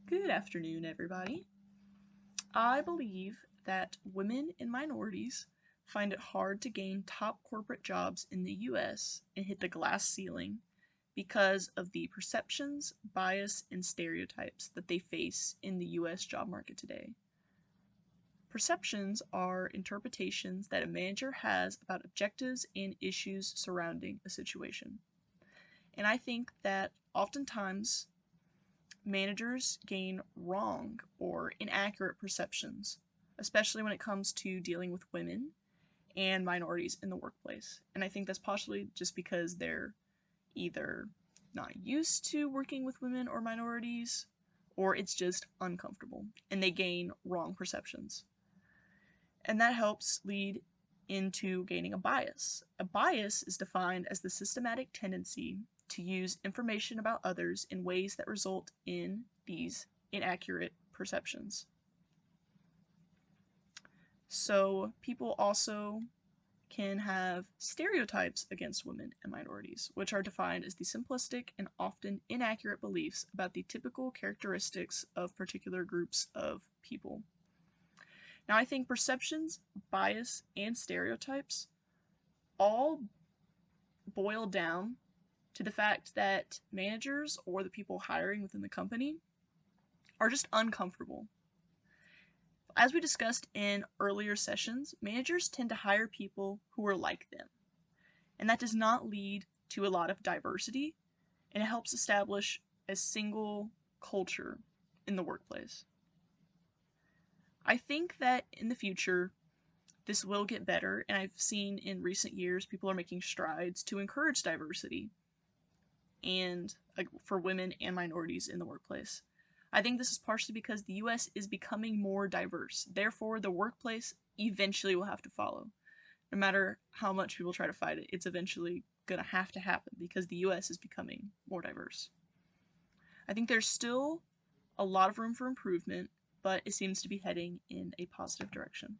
Good afternoon, everybody. I believe that women and minorities find it hard to gain top corporate jobs in the US and hit the glass ceiling because of the perceptions, bias, and stereotypes that they face in the US job market today. Perceptions are interpretations that a manager has about objectives and issues surrounding a situation. And I think that oftentimes managers gain wrong or inaccurate perceptions, especially when it comes to dealing with women and minorities in the workplace. And I think that's partially just because they're either not used to working with women or minorities, or it's just uncomfortable, and they gain wrong perceptions. And that helps lead into gaining a bias. A bias is defined as the systematic tendency to use information about others in ways that result in these inaccurate perceptions. So people also can have stereotypes against women and minorities, which are defined as the simplistic and often inaccurate beliefs about the typical characteristics of particular groups of people. Now, I think perceptions, bias, and stereotypes all boil down to the fact that managers or the people hiring within the company are just uncomfortable. As we discussed in earlier sessions, managers tend to hire people who are like them, and that does not lead to a lot of diversity, and it helps establish a single culture in the workplace. I think that in the future, this will get better, and I've seen in recent years people are making strides to encourage diversity and for women and minorities in the workplace. I think this is partially because the US is becoming more diverse. Therefore, the workplace eventually will have to follow. No matter how much people try to fight it, it's eventually going to happen because the US is becoming more diverse. I think there's still a lot of room for improvement, but it seems to be heading in a positive direction.